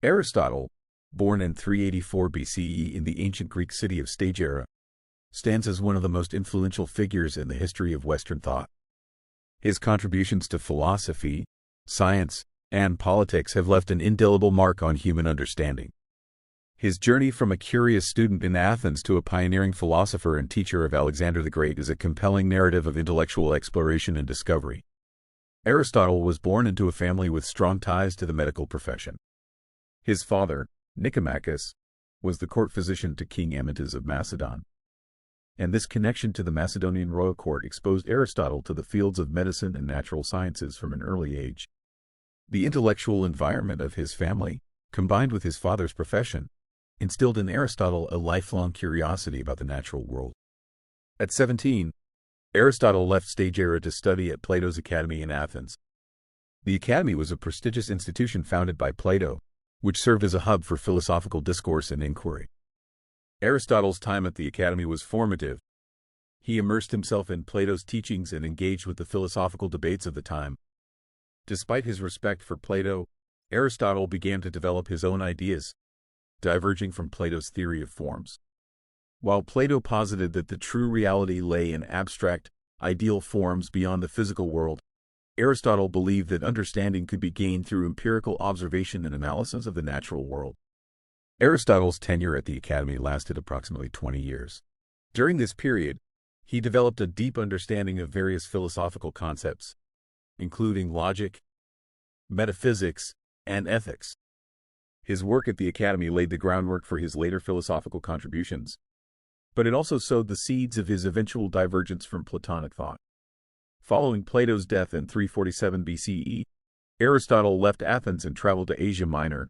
Aristotle, born in 384 BCE in the ancient Greek city of Stagira, stands as one of the most influential figures in the history of Western thought. His contributions to philosophy, science, and politics have left an indelible mark on human understanding. His journey from a curious student in Athens to a pioneering philosopher and teacher of Alexander the Great is a compelling narrative of intellectual exploration and discovery. Aristotle was born into a family with strong ties to the medical profession. His father, Nicomachus, was the court physician to King Amyntas of Macedon, and this connection to the Macedonian royal court exposed Aristotle to the fields of medicine and natural sciences from an early age. The intellectual environment of his family, combined with his father's profession, instilled in Aristotle a lifelong curiosity about the natural world. At 17, Aristotle left Stagira to study at Plato's Academy in Athens. The Academy was a prestigious institution founded by Plato, which served as a hub for philosophical discourse and inquiry. Aristotle's time at the Academy was formative. He immersed himself in Plato's teachings and engaged with the philosophical debates of the time. Despite his respect for Plato, Aristotle began to develop his own ideas, diverging from Plato's theory of forms. While Plato posited that the true reality lay in abstract, ideal forms beyond the physical world, Aristotle believed that understanding could be gained through empirical observation and analysis of the natural world. Aristotle's tenure at the Academy lasted approximately 20 years. During this period, he developed a deep understanding of various philosophical concepts, including logic, metaphysics, and ethics. His work at the Academy laid the groundwork for his later philosophical contributions, but it also sowed the seeds of his eventual divergence from Platonic thought. Following Plato's death in 347 BCE, Aristotle left Athens and traveled to Asia Minor,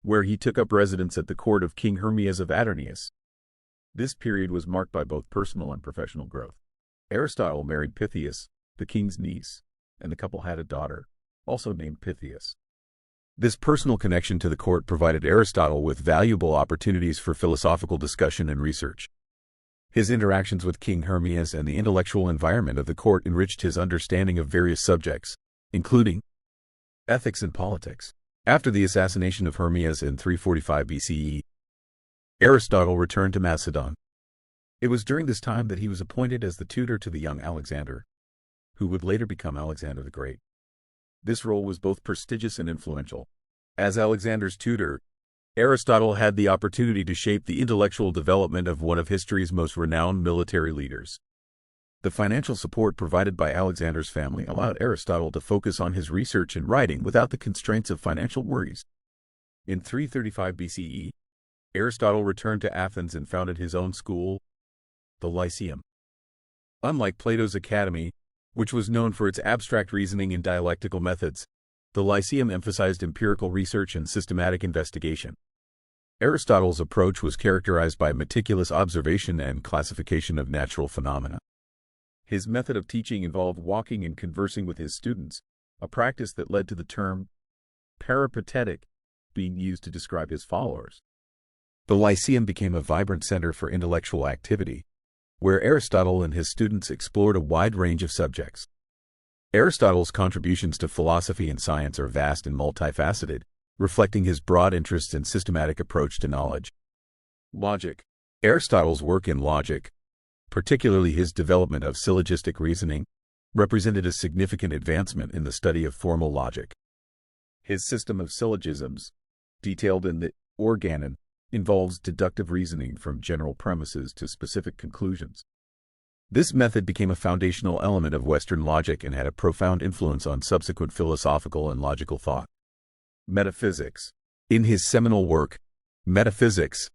where he took up residence at the court of King Hermias of Adarnase. This period was marked by both personal and professional growth. Aristotle married Pythias, the king's niece, and the couple had a daughter, also named Pythias. This personal connection to the court provided Aristotle with valuable opportunities for philosophical discussion and research. His interactions with King Hermias and the intellectual environment of the court enriched his understanding of various subjects, including ethics and politics. After the assassination of Hermias in 345 BCE, Aristotle returned to Macedon. It was during this time that he was appointed as the tutor to the young Alexander, who would later become Alexander the Great. This role was both prestigious and influential. As Alexander's tutor, Aristotle had the opportunity to shape the intellectual development of one of history's most renowned military leaders. The financial support provided by Alexander's family allowed Aristotle to focus on his research and writing without the constraints of financial worries. In 335 BCE, Aristotle returned to Athens and founded his own school, the Lyceum. Unlike Plato's Academy, which was known for its abstract reasoning and dialectical methods, the Lyceum emphasized empirical research and systematic investigation. Aristotle's approach was characterized by meticulous observation and classification of natural phenomena. His method of teaching involved walking and conversing with his students, a practice that led to the term peripatetic being used to describe his followers. The Lyceum became a vibrant center for intellectual activity, where Aristotle and his students explored a wide range of subjects. Aristotle's contributions to philosophy and science are vast and multifaceted, reflecting his broad interests and systematic approach to knowledge. Logic. Aristotle's work in logic, particularly his development of syllogistic reasoning, represented a significant advancement in the study of formal logic. His system of syllogisms, detailed in the Organon, involves deductive reasoning from general premises to specific conclusions. This method became a foundational element of Western logic and had a profound influence on subsequent philosophical and logical thought. Metaphysics. In his seminal work, Metaphysics,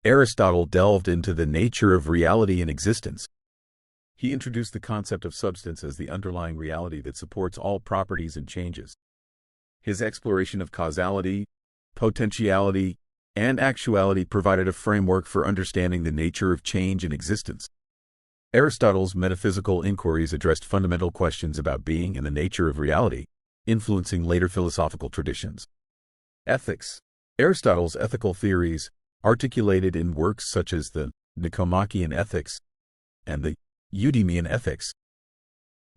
Aristotle delved into the nature of reality and existence. He introduced the concept of substance as the underlying reality that supports all properties and changes. His exploration of causality, potentiality, and actuality provided a framework for understanding the nature of change and existence. Aristotle's metaphysical inquiries addressed fundamental questions about being and the nature of reality, influencing later philosophical traditions. Ethics. Aristotle's ethical theories, articulated in works such as the Nicomachean Ethics and the Eudemian Ethics,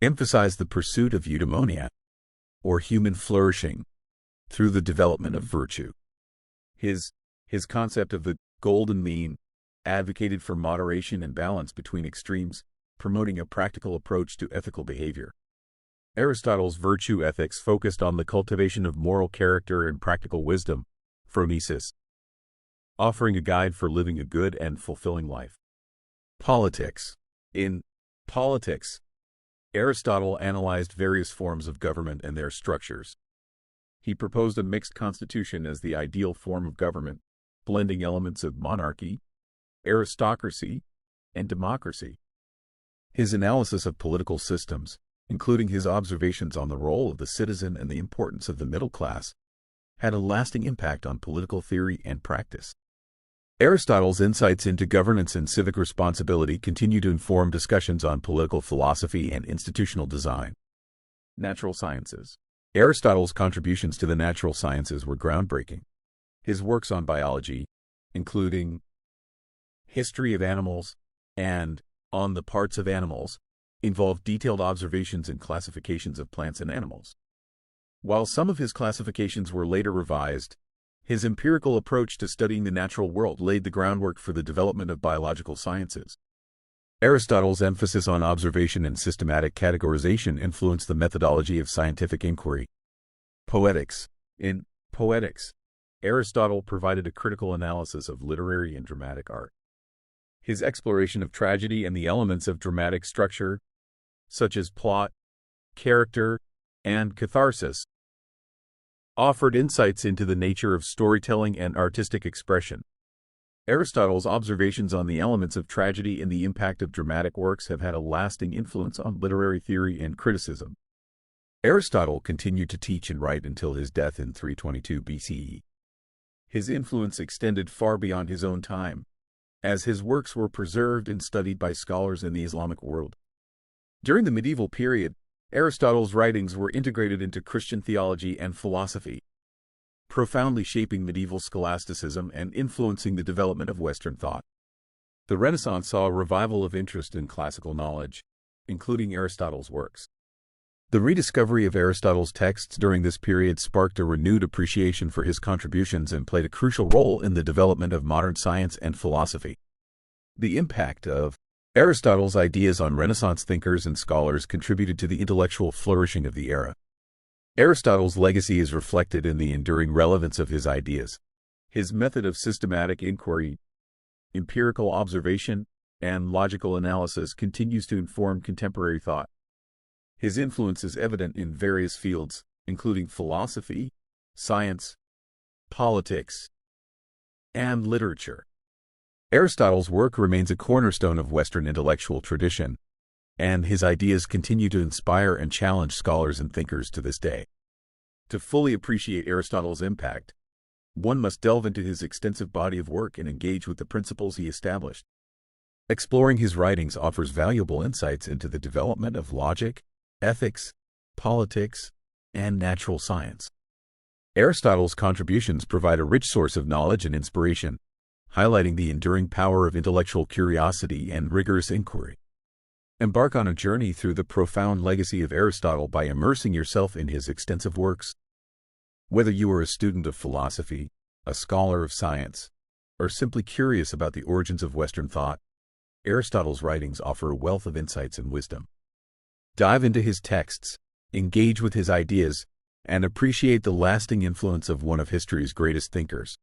emphasized the pursuit of eudaimonia, or human flourishing, through the development of virtue. His concept of the golden mean advocated for moderation and balance between extremes, promoting a practical approach to ethical behavior. Aristotle's virtue ethics focused on the cultivation of moral character and practical wisdom, phronesis, offering a guide for living a good and fulfilling life. Politics. In Politics, Aristotle analyzed various forms of government and their structures. He proposed a mixed constitution as the ideal form of government, blending elements of monarchy, aristocracy, and democracy. His analysis of political systems, including his observations on the role of the citizen and the importance of the middle class, had a lasting impact on political theory and practice. Aristotle's insights into governance and civic responsibility continue to inform discussions on political philosophy and institutional design. Natural sciences. Aristotle's contributions to the natural sciences were groundbreaking. His works on biology, including History of Animals and On the Parts of Animals, involved detailed observations and classifications of plants and animals. While some of his classifications were later revised, his empirical approach to studying the natural world laid the groundwork for the development of biological sciences. Aristotle's emphasis on observation and systematic categorization influenced the methodology of scientific inquiry. Poetics. In Poetics, Aristotle provided a critical analysis of literary and dramatic art. His exploration of tragedy and the elements of dramatic structure, such as plot, character, and catharsis, offered insights into the nature of storytelling and artistic expression. Aristotle's observations on the elements of tragedy and the impact of dramatic works have had a lasting influence on literary theory and criticism. Aristotle continued to teach and write until his death in 322 BCE. His influence extended far beyond his own time, as his works were preserved and studied by scholars in the Islamic world. During the medieval period, Aristotle's writings were integrated into Christian theology and philosophy, profoundly shaping medieval scholasticism and influencing the development of Western thought. The Renaissance saw a revival of interest in classical knowledge, including Aristotle's works. The rediscovery of Aristotle's texts during this period sparked a renewed appreciation for his contributions and played a crucial role in the development of modern science and philosophy. The impact of Aristotle's ideas on Renaissance thinkers and scholars contributed to the intellectual flourishing of the era. Aristotle's legacy is reflected in the enduring relevance of his ideas. His method of systematic inquiry, empirical observation, and logical analysis continues to inform contemporary thought. His influence is evident in various fields, including philosophy, science, politics, and literature. Aristotle's work remains a cornerstone of Western intellectual tradition, and his ideas continue to inspire and challenge scholars and thinkers to this day. To fully appreciate Aristotle's impact, one must delve into his extensive body of work and engage with the principles he established. Exploring his writings offers valuable insights into the development of logic, ethics, politics, and natural science. Aristotle's contributions provide a rich source of knowledge and inspiration, highlighting the enduring power of intellectual curiosity and rigorous inquiry. Embark on a journey through the profound legacy of Aristotle by immersing yourself in his extensive works. Whether you are a student of philosophy, a scholar of science, or simply curious about the origins of Western thought, Aristotle's writings offer a wealth of insights and wisdom. Dive into his texts, engage with his ideas, and appreciate the lasting influence of one of history's greatest thinkers.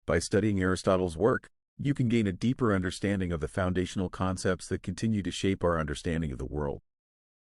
By studying Aristotle's work, you can gain a deeper understanding of the foundational concepts that continue to shape our understanding of the world.